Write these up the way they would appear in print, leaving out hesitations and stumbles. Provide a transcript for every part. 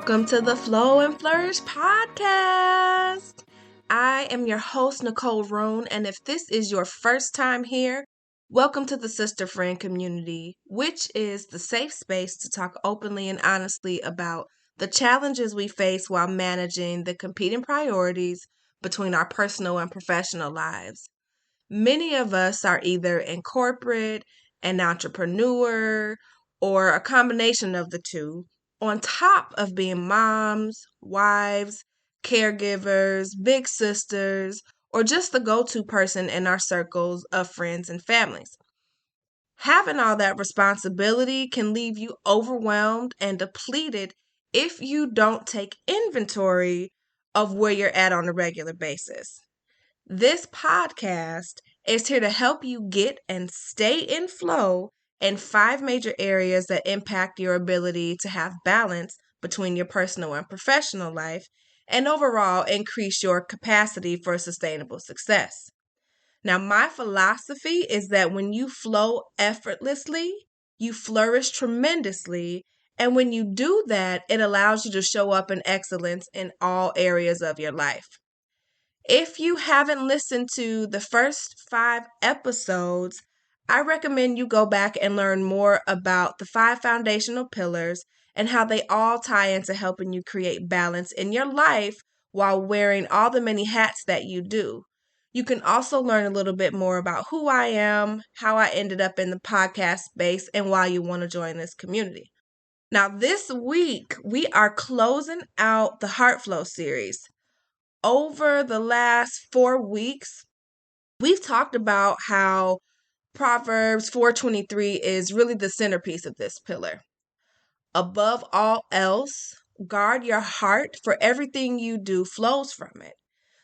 Welcome to the Flow and Flourish Podcast. I am your host, Nicole Roan, and if this is your first time here, welcome to the Sister Friend community, which is the safe space to talk openly and honestly about the challenges we face while managing the competing priorities between our personal and professional lives. Many of us are either in corporate, an entrepreneur, or a combination of the two, on top of being moms, wives, caregivers, big sisters, or just the go-to person in our circles of friends and families. Having all that responsibility can leave you overwhelmed and depleted if you don't take inventory of where you're at on a regular basis. This podcast is here to help you get and stay in flow in 5 major areas that impact your ability to have balance between your personal and professional life and overall increase your capacity for sustainable success. Now, my philosophy is that when you flow effortlessly, you flourish tremendously. And when you do that, it allows you to show up in excellence in all areas of your life. If you haven't listened to the first 5 episodes, I recommend you go back and learn more about the 5 foundational pillars and how they all tie into helping you create balance in your life while wearing all the many hats that you do. You can also learn a little bit more about who I am, how I ended up in the podcast space, and why you want to join this community. Now, this week, we are closing out the Heart Flow series. Over the last 4 weeks, we've talked about how Proverbs 4:23 is really the centerpiece of this pillar. Above all else, guard your heart, for everything you do flows from it.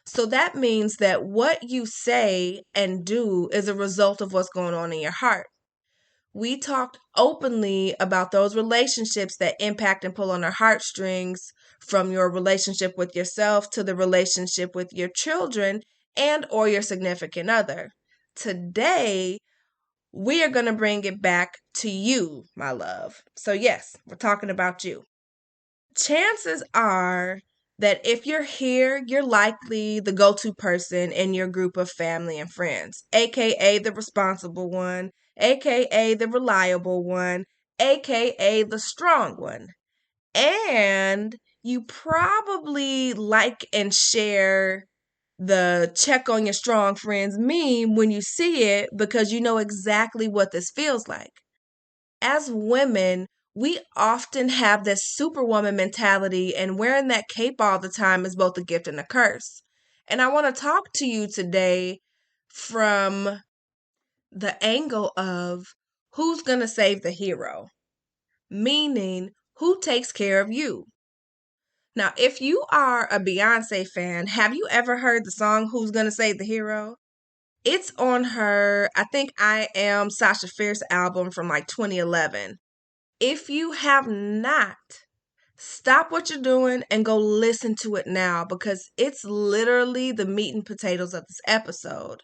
So that means that what you say and do is a result of what's going on in your heart. We talked openly about those relationships that impact and pull on our heartstrings, from your relationship with yourself to the relationship with your children and or your significant other. Today, we are going to bring it back to you, my love. So yes, we're talking about you. Chances are that if you're here, you're likely the go-to person in your group of family and friends, aka the responsible one, aka the reliable one, aka the strong one. And you probably like and share the check on your strong friends meme when you see it because you know exactly what this feels like. As women, we often have this superwoman mentality, and wearing that cape all the time is both a gift and a curse. And I want to talk to you today from the angle of who's going to save the hero, meaning who takes care of you. Now, if you are a Beyonce fan, have you ever heard the song Who's Gonna Save the Hero? It's on her, I think I Am Sasha Fierce album from like 2011. If you have not, stop what you're doing and go listen to it now because it's literally the meat and potatoes of this episode.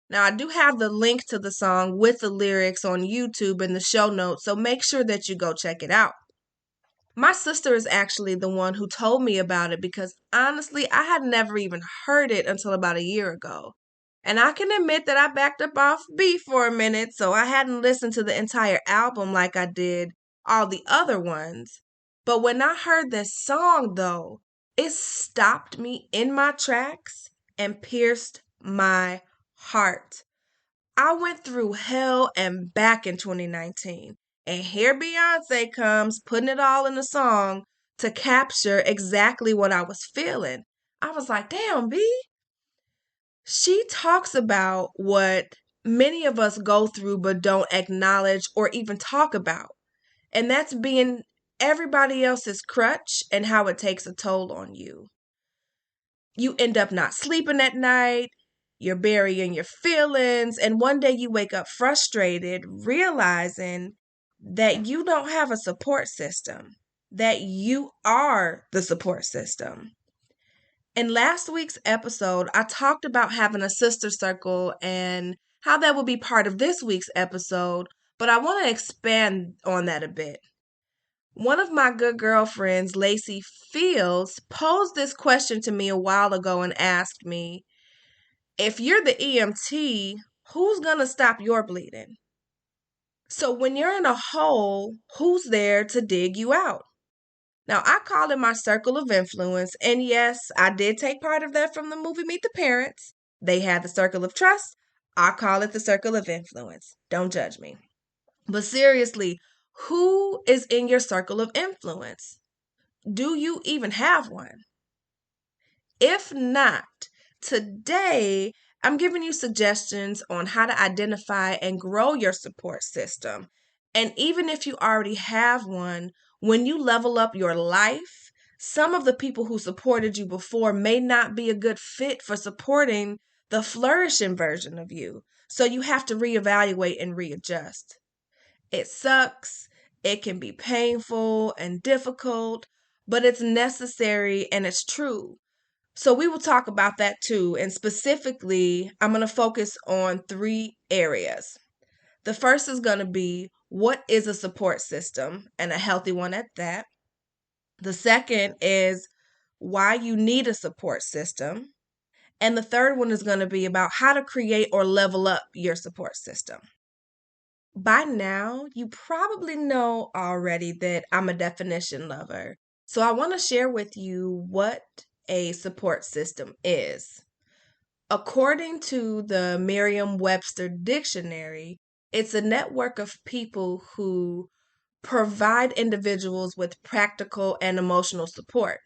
Now, I do have the link to the song with the lyrics on YouTube in the show notes, so make sure that you go check it out. My sister is actually the one who told me about it because honestly, I had never even heard it until about a year ago. And I can admit that I backed up off beat for a minute, so I hadn't listened to the entire album like I did all the other ones. But when I heard this song, though, it stopped me in my tracks and pierced my heart. I went through hell and back in 2019. And here Beyonce comes, putting it all in a song to capture exactly what I was feeling. I was like, damn, B. She talks about what many of us go through but don't acknowledge or even talk about. And that's being everybody else's crutch and how it takes a toll on you. You end up not sleeping at night. You're burying your feelings. And one day you wake up frustrated, realizing that you don't have a support system, that you are the support system. In last week's episode, I talked about having a sister circle and how that will be part of this week's episode, but I want to expand on that a bit. One of my good girlfriends, Lacey Fields, posed this question to me a while ago and asked me, if you're the EMT, who's going to stop your bleeding? So when you're in a hole, who's there to dig you out? Now, I call it my circle of influence. And yes, I did take part of that from the movie Meet the Parents. They had the circle of trust. I call it the circle of influence. Don't judge me. But seriously, who is in your circle of influence? Do you even have one? If not, today I'm giving you suggestions on how to identify and grow your support system. And even if you already have one, when you level up your life, some of the people who supported you before may not be a good fit for supporting the flourishing version of you. So you have to reevaluate and readjust. It sucks, it can be painful and difficult, but it's necessary and it's true. So we will talk about that too. And specifically, I'm going to focus on 3 areas. The first is going to be, what is a support system, and a healthy one at that. The second is why you need a support system. And the third one is going to be about how to create or level up your support system. By now, you probably know already that I'm a definition lover. So I want to share with you what a support system is. According to the Merriam-Webster dictionary, it's a network of people who provide individuals with practical and emotional support.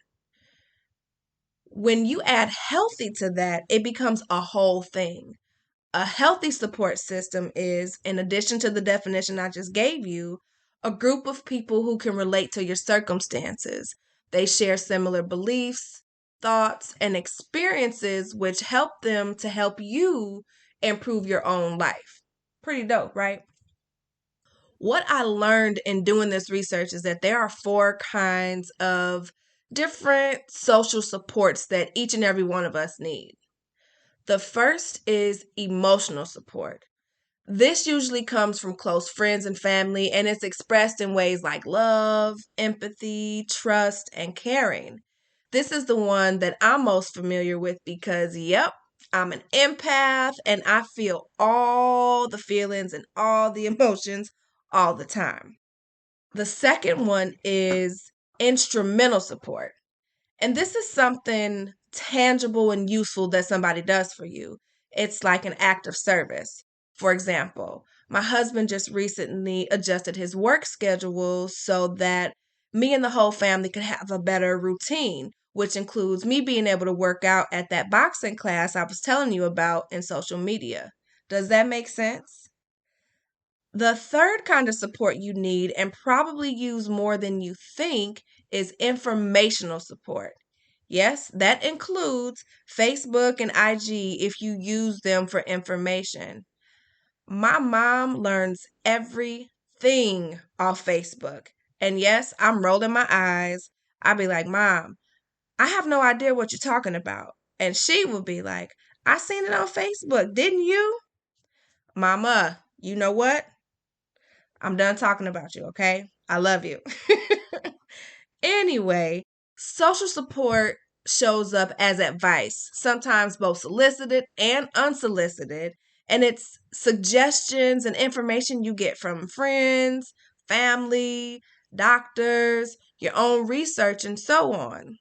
When you add healthy to that, it becomes a whole thing. A healthy support system is, in addition to the definition I just gave you, a group of people who can relate to your circumstances. They share similar beliefs, thoughts, and experiences which help them to help you improve your own life. Pretty dope, right? What I learned in doing this research is that there are 4 kinds of different social supports that each and every one of us need. The first is emotional support. This usually comes from close friends and family, and it's expressed in ways like love, empathy, trust, and caring. This is the one that I'm most familiar with because, yep, I'm an empath and I feel all the feelings and all the emotions all the time. The second one is instrumental support. And this is something tangible and useful that somebody does for you. It's like an act of service. For example, my husband just recently adjusted his work schedule so that me and the whole family could have a better routine, which includes me being able to work out at that boxing class I was telling you about in social media. Does that make sense? The third kind of support you need, and probably use more than you think, is informational support. Yes, that includes Facebook and IG if you use them for information. My mom learns everything off Facebook. And yes, I'm rolling my eyes. I'll be like, Mom, I have no idea what you're talking about. And she will be like, I seen it on Facebook, didn't you? Mama, you know what? I'm done talking about you, okay? I love you. Anyway, social support shows up as advice, sometimes both solicited and unsolicited, and it's suggestions and information you get from friends, family, doctors, your own research, and so on.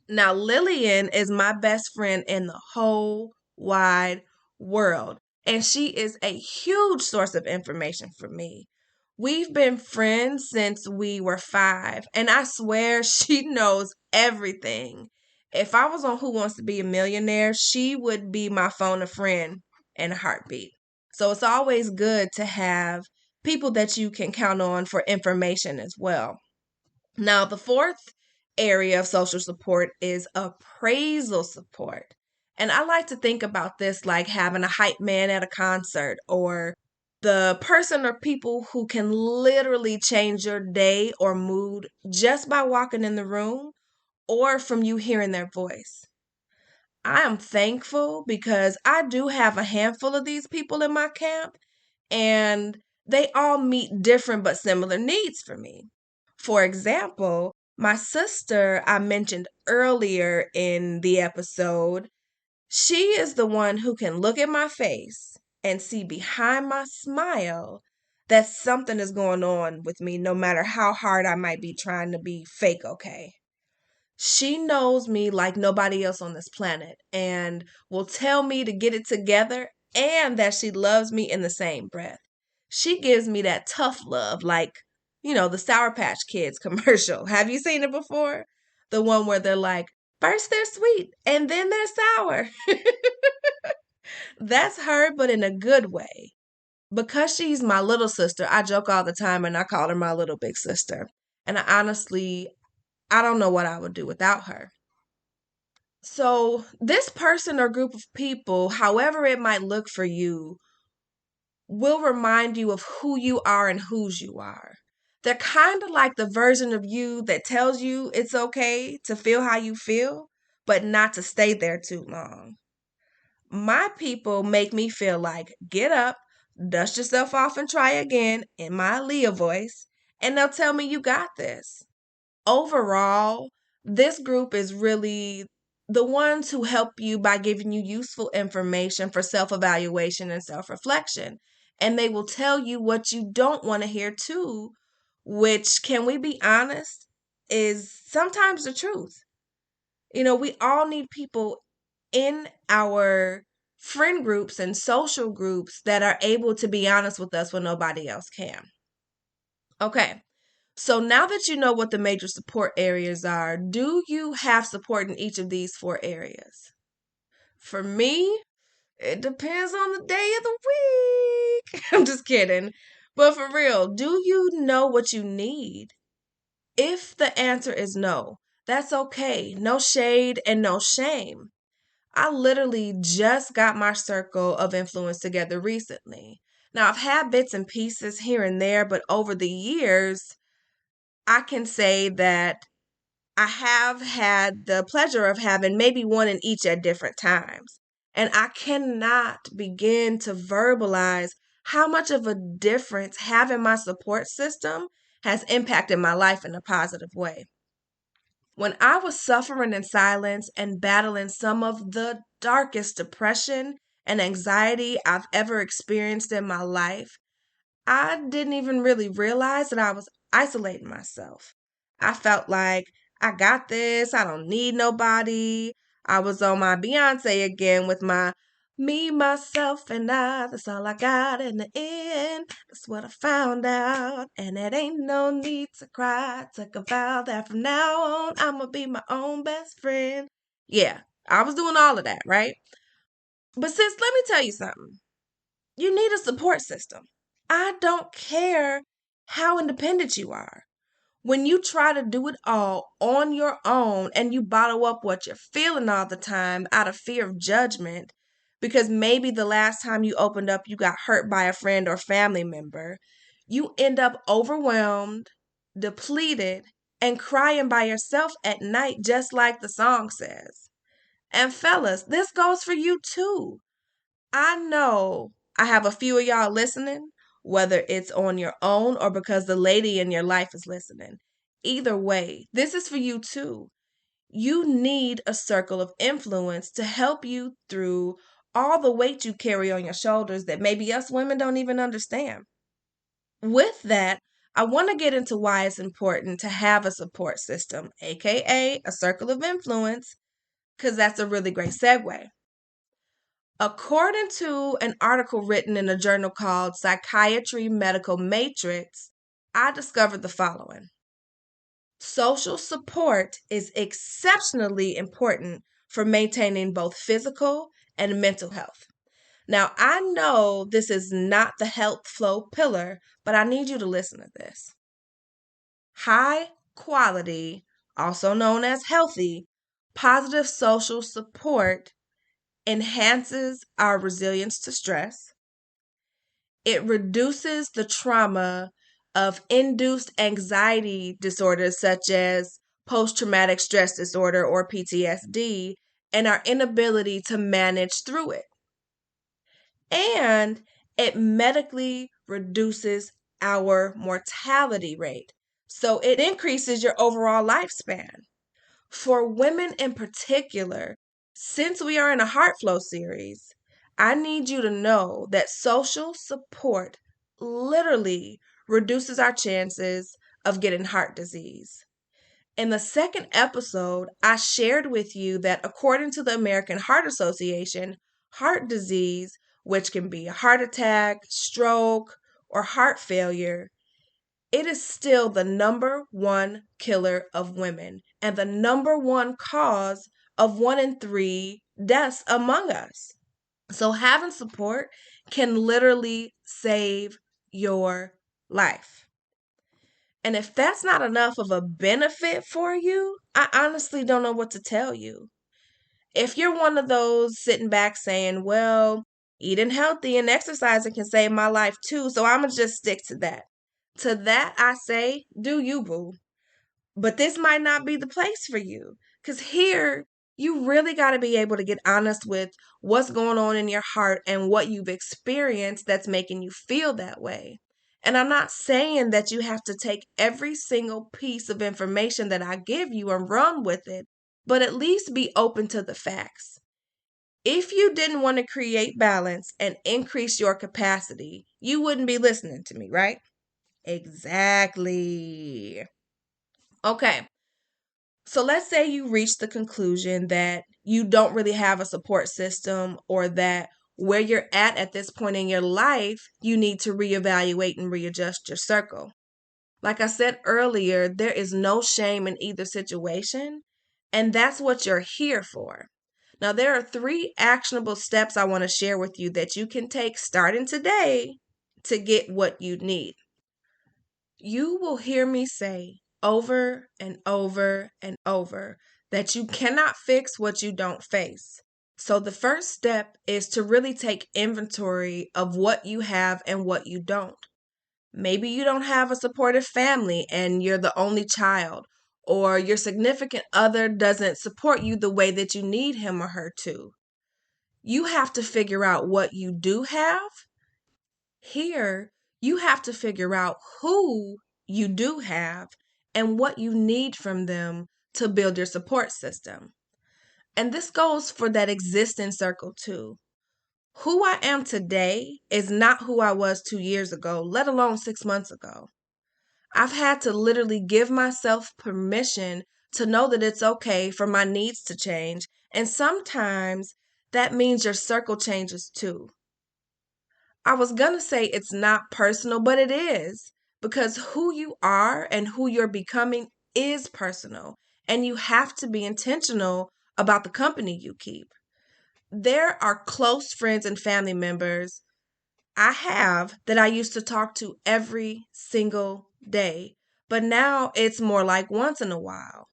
Now, Lillian is my best friend in the whole wide world, and she is a huge source of information for me. We've been friends since we were 5, and I swear she knows everything. If I was on Who Wants to Be a Millionaire, she would be my phone a friend in a heartbeat. So it's always good to have people that you can count on for information as well. Now, the fourth area of social support is appraisal support. And I like to think about this like having a hype man at a concert, or the person or people who can literally change your day or mood just by walking in the room or from you hearing their voice. I am thankful because I do have a handful of these people in my camp, and they all meet different but similar needs for me. For example, my sister, I mentioned earlier in the episode, she is the one who can look at my face and see behind my smile that something is going on with me, no matter how hard I might be trying to be fake okay. She knows me like nobody else on this planet and will tell me to get it together and that she loves me in the same breath. She gives me that tough love, like, the Sour Patch Kids commercial. Have you seen it before? The one where they're like, first they're sweet and then they're sour. That's her, but in a good way. Because she's my little sister, I joke all the time and I call her my little big sister. And I don't know what I would do without her. So, this person or group of people, however it might look for you, will remind you of who you are and whose you are. They're kind of like the version of you that tells you it's okay to feel how you feel, but not to stay there too long. My people make me feel like get up, dust yourself off, and try again in my Leah voice, and they'll tell me you got this. Overall, this group is really the ones who help you by giving you useful information for self evaluation and self reflection. And they will tell you what you don't want to hear too, which, can we be honest, is sometimes the truth. We all need people in our friend groups and social groups that are able to be honest with us when nobody else can. Okay. So now that you know what the major support areas are, do you have support in each of these four areas? For me, it depends on the day of the week. I'm just kidding. But for real, do you know what you need? If the answer is no, that's okay. No shade and no shame. I literally just got my circle of influence together recently. Now, I've had bits and pieces here and there, but over the years, I can say that I have had the pleasure of having maybe one in each at different times. And I cannot begin to verbalize how much of a difference having my support system has impacted my life in a positive way. When I was suffering in silence and battling some of the darkest depression and anxiety I've ever experienced in my life, I didn't even really realize that I was isolating myself. I felt like I got this, I don't need nobody. I was on my Beyonce again with my me, myself, and I. That's all I got in the end. That's what I found out. And it ain't no need to cry. Took a vow that from now on, I'ma be my own best friend. Yeah, I was doing all of that, right? But sis, let me tell you something. You need a support system. I don't care how independent you are. When you try to do it all on your own and you bottle up what you're feeling all the time out of fear of judgment, because maybe the last time you opened up, you got hurt by a friend or family member, you end up overwhelmed, depleted, and crying by yourself at night, just like the song says. And fellas, this goes for you too. I know I have a few of y'all listening, whether it's on your own or because the lady in your life is listening. Either way, this is for you too. You need a circle of influence to help you through all the weight you carry on your shoulders that maybe us women don't even understand. With that, I want to get into why it's important to have a support system, aka a circle of influence, because that's a really great segue. According to an article written in a journal called Psychiatry Medical Matrix, I discovered the following. Social support is exceptionally important for maintaining both physical and mental health. Now, I know this is not the health flow pillar, but I need you to listen to this. High quality, also known as healthy, positive social support enhances our resilience to stress. It reduces the trauma of induced anxiety disorders such as post traumatic stress disorder or PTSD and our inability to manage through it. And it medically reduces our mortality rate. So it increases your overall lifespan. For women in particular, since we are in a Heart Flow series, I need you to know that social support literally reduces our chances of getting heart disease. In the second episode, I shared with you that according to the American Heart Association, heart disease, which can be a heart attack, stroke, or heart failure, it is still the number one killer of women and the number one cause of 1 in 3 deaths among us. So having support can literally save your life. And if that's not enough of a benefit for you, I honestly don't know what to tell you. If you're one of those sitting back saying, well, eating healthy and exercising can save my life too, so I'm going to just stick to that. To that, I say, do you, boo. But this might not be the place for you. Because here, you really got to be able to get honest with what's going on in your heart and what you've experienced that's making you feel that way. And I'm not saying that you have to take every single piece of information that I give you and run with it, but at least be open to the facts. If you didn't want to create balance and increase your capacity, you wouldn't be listening to me, right? Exactly. Okay. So let's say you reach the conclusion that you don't really have a support system or that where you're at this point in your life, you need to reevaluate and readjust your circle. Like I said earlier, there is no shame in either situation, and that's what you're here for. Now, there are 3 actionable steps I want to share with you that you can take starting today to get what you need. You will hear me say over and over and over that you cannot fix what you don't face. So the first step is to really take inventory of what you have and what you don't. Maybe you don't have a supportive family and you're the only child, or your significant other doesn't support you the way that you need him or her to. You have to figure out what you do have. Here, you have to figure out who you do have and what you need from them to build your support system. And this goes for that existing circle too. Who I am today is not who I was 2 years ago, let alone 6 months ago. I've had to literally give myself permission to know that it's okay for my needs to change. And sometimes that means your circle changes too. I was going to say it's not personal, but it is, because who you are and who you're becoming is personal, and you have to be intentional about the company you keep. There are close friends and family members I have that I used to talk to every single day, but now it's more like once in a while.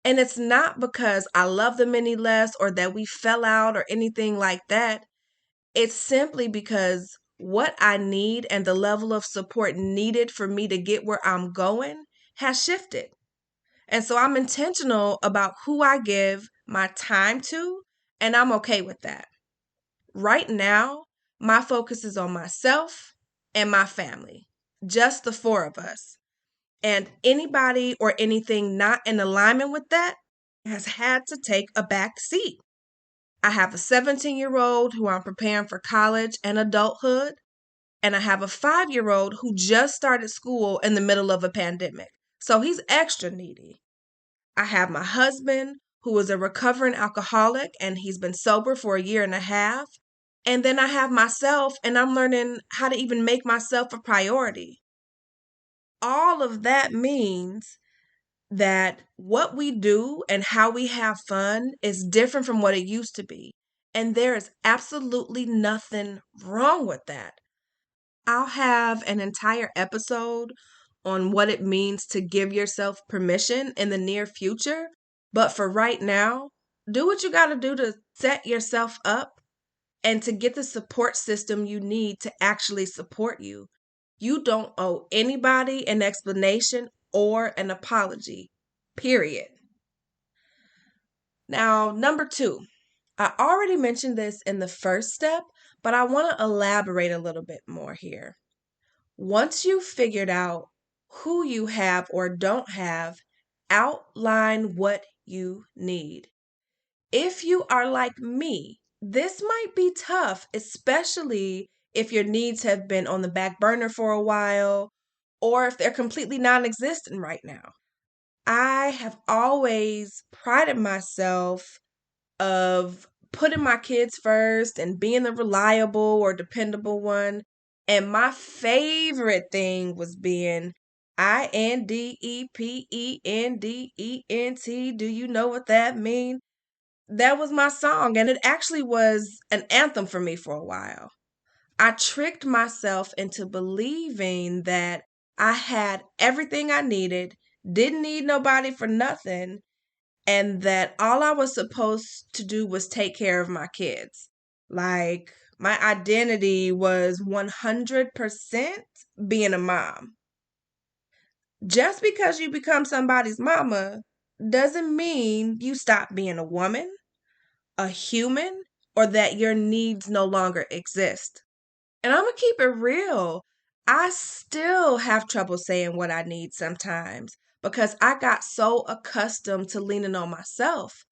And it's not because I love them any less or that we fell out or anything like that. It's simply because what I need and the level of support needed for me to get where I'm going has shifted. And so I'm intentional about who I give my time to, and I'm okay with that. Right now, my focus is on myself and my family, just the 4 of us. And anybody or anything not in alignment with that has had to take a back seat. I have a 17-year-old who I'm preparing for college and adulthood, and I have a 5-year-old who just started school in the middle of a pandemic. So he's extra needy. I have my husband who is a recovering alcoholic and he's been sober for 1.5 years. And then I have myself and I'm learning how to even make myself a priority. All of that means that what we do and how we have fun is different from what it used to be. And there is absolutely nothing wrong with that. I'll have an entire episode on what it means to give yourself permission in the near future. But for right now, do what you got to do to set yourself up and to get the support system you need to actually support you. You don't owe anybody an explanation or an apology, period. Now, number 2, I already mentioned this in the first step, but I want to elaborate a little bit more here. Once you've figured out who you have or don't have, outline what you need. If you are like me, this might be tough, especially if your needs have been on the back burner for a while or if they're completely non existent right now. I have always prided myself of putting my kids first and being the reliable or dependable one. And my favorite thing was being independent. Do you know what that means? That was my song, and it actually was an anthem for me for a while. I tricked myself into believing that I had everything I needed, didn't need nobody for nothing, and that all I was supposed to do was take care of my kids. Like, my identity was 100% being a mom. Just because you become somebody's mama doesn't mean you stop being a woman, a human, or that your needs no longer exist. And I'm going to keep it real. I still have trouble saying what I need sometimes because I got so accustomed to leaning on myself.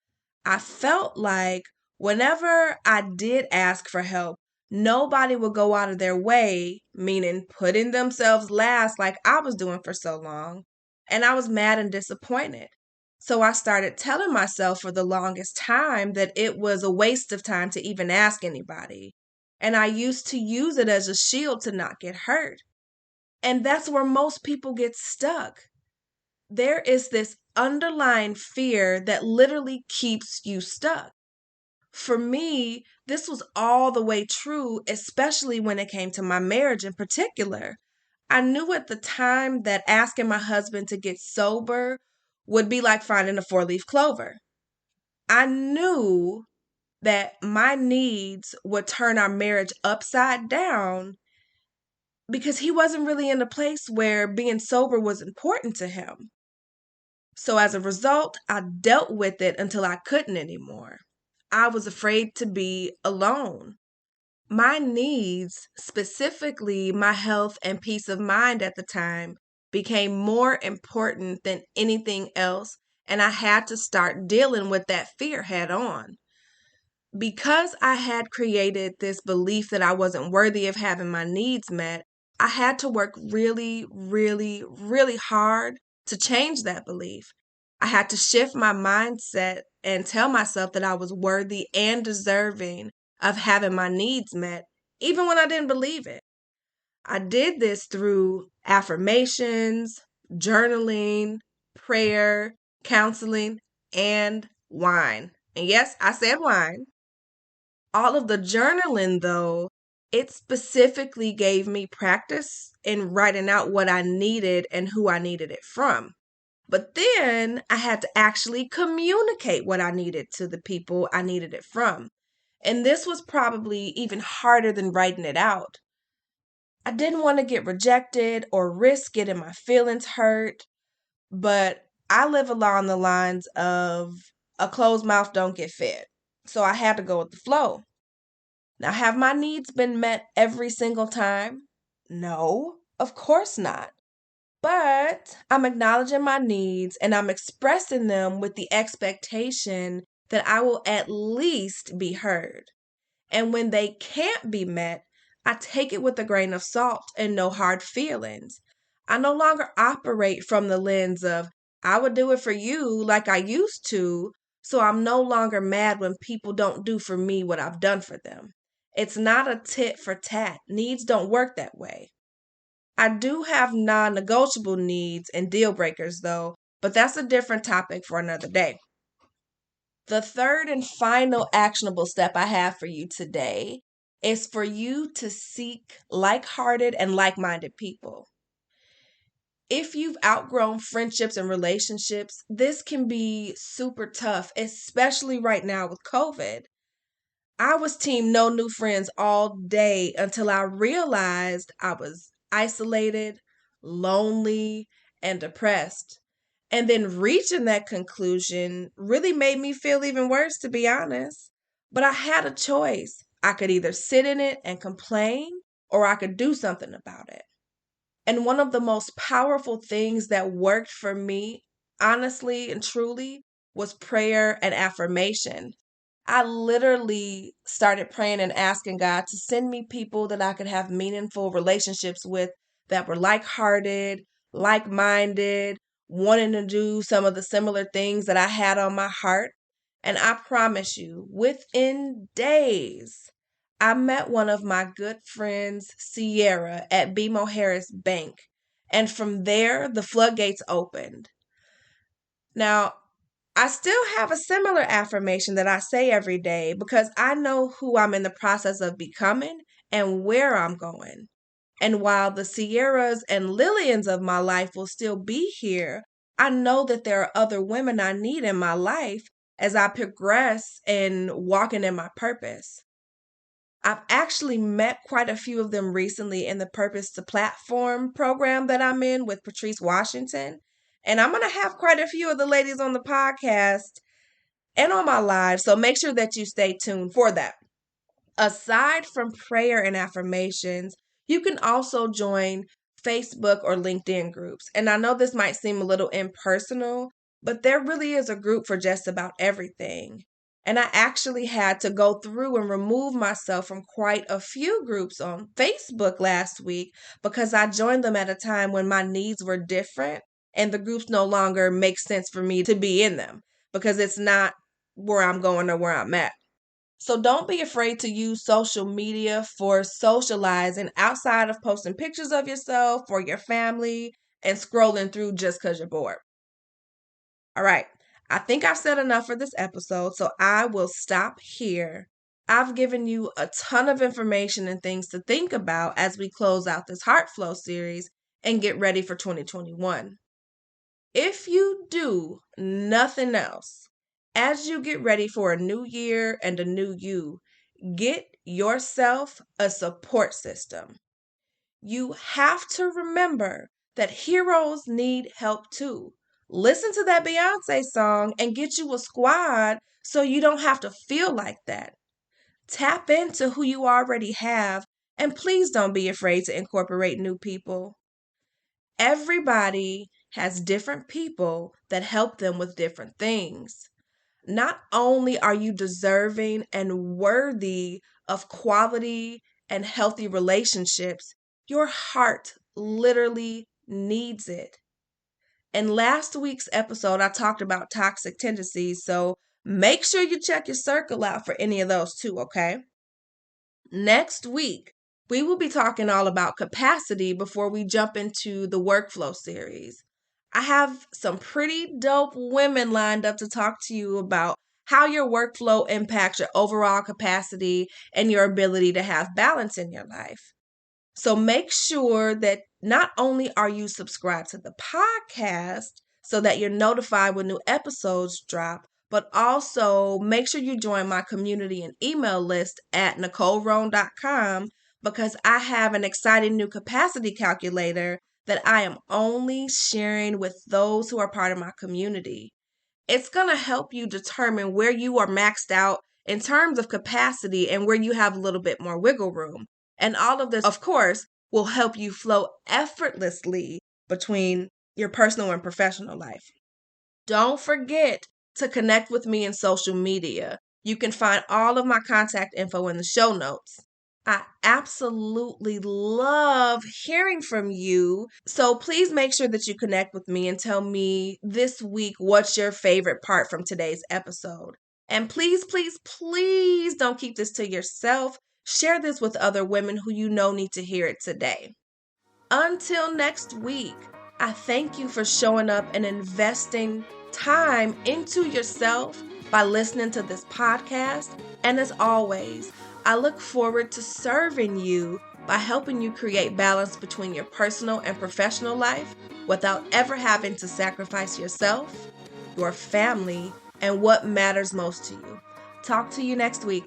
I felt like whenever I did ask for help, nobody would go out of their way, meaning putting themselves last like I was doing for so long. And I was mad and disappointed. So I started telling myself for the longest time that it was a waste of time to even ask anybody. And I used to use it as a shield to not get hurt. And that's where most people get stuck. There is this underlying fear that literally keeps you stuck. For me, this was all the way true, especially when it came to my marriage in particular. I knew at the time that asking my husband to get sober would be like finding a four-leaf clover. I knew that my needs would turn our marriage upside down because he wasn't really in a place where being sober was important to him. So as a result, I dealt with it until I couldn't anymore. I was afraid to be alone. My needs, specifically my health and peace of mind at the time, became more important than anything else, and I had to start dealing with that fear head on. Because I had created this belief that I wasn't worthy of having my needs met, I had to work really, really, really hard to change that belief. I had to shift my mindset and tell myself that I was worthy and deserving of having my needs met, even when I didn't believe it. I did this through affirmations, journaling, prayer, counseling, and wine. And yes, I said wine. All of the journaling, though, it specifically gave me practice in writing out what I needed and who I needed it from. But then I had to actually communicate what I needed to the people I needed it from. And this was probably even harder than writing it out. I didn't want to get rejected or risk getting my feelings hurt, but I live along the lines of a closed mouth don't get fed. So I had to go with the flow. Now, have my needs been met every single time? No, of course not. But I'm acknowledging my needs and I'm expressing them with the expectation that I will at least be heard. And when they can't be met, I take it with a grain of salt and no hard feelings. I no longer operate from the lens of, I would do it for you like I used to, so I'm no longer mad when people don't do for me what I've done for them. It's not a tit for tat. Needs don't work that way. I do have non negotiable needs and deal breakers, though, but that's a different topic for another day. The third and final actionable step I have for you today is for you to seek like hearted and like minded people. If you've outgrown friendships and relationships, this can be super tough, especially right now with COVID. I was team no new friends all day until I realized I was isolated, lonely, and depressed. And then reaching that conclusion really made me feel even worse, to be honest. But I had a choice. I could either sit in it and complain, or I could do something about it. And one of the most powerful things that worked for me, honestly and truly, was prayer and affirmation. I literally started praying and asking God to send me people that I could have meaningful relationships with that were like-hearted, like-minded, wanting to do some of the similar things that I had on my heart. And I promise you, within days, I met one of my good friends, Sierra, at BMO Harris Bank. And from there, the floodgates opened. Now, I still have a similar affirmation that I say every day because I know who I'm in the process of becoming and where I'm going. And while the Sierras and Lillians of my life will still be here, I know that there are other women I need in my life as I progress and walking in my purpose. I've actually met quite a few of them recently in the Purpose to Platform program that I'm in with Patrice Washington. And I'm going to have quite a few of the ladies on the podcast and on my live, so make sure that you stay tuned for that. Aside from prayer and affirmations, you can also join Facebook or LinkedIn groups. And I know this might seem a little impersonal, but there really is a group for just about everything. And I actually had to go through and remove myself from quite a few groups on Facebook last week because I joined them at a time when my needs were different and the groups no longer make sense for me to be in them because it's not where I'm going or where I'm at. So don't be afraid to use social media for socializing outside of posting pictures of yourself or your family and scrolling through just because you're bored. All right, I think I've said enough for this episode, so I will stop here. I've given you a ton of information and things to think about as we close out this Heart Flow series and get ready for 2021. If you do nothing else, as you get ready for a new year and a new you, get yourself a support system. You have to remember that heroes need help too. Listen to that Beyonce song and get you a squad so you don't have to feel like that. Tap into who you already have, and please don't be afraid to incorporate new people. Everybody has different people that help them with different things. Not only are you deserving and worthy of quality and healthy relationships, your heart literally needs it. In last week's episode, I talked about toxic tendencies, so make sure you check your circle out for any of those too, okay? Next week, we will be talking all about capacity before we jump into the workflow series. I have some pretty dope women lined up to talk to you about how your workflow impacts your overall capacity and your ability to have balance in your life. So make sure that not only are you subscribed to the podcast so that you're notified when new episodes drop, but also make sure you join my community and email list at NicoleRoan.com because I have an exciting new capacity calculator that I am only sharing with those who are part of my community. It's going to help you determine where you are maxed out in terms of capacity and where you have a little bit more wiggle room. And all of this, of course, will help you flow effortlessly between your personal and professional life. Don't forget to connect with me in social media. You can find all of my contact info in the show notes. I absolutely love hearing from you. So please make sure that you connect with me and tell me this week what's your favorite part from today's episode. And please, please, please don't keep this to yourself. Share this with other women who you know need to hear it today. Until next week, I thank you for showing up and investing time into yourself by listening to this podcast. And as always, I look forward to serving you by helping you create balance between your personal and professional life without ever having to sacrifice yourself, your family, and what matters most to you. Talk to you next week.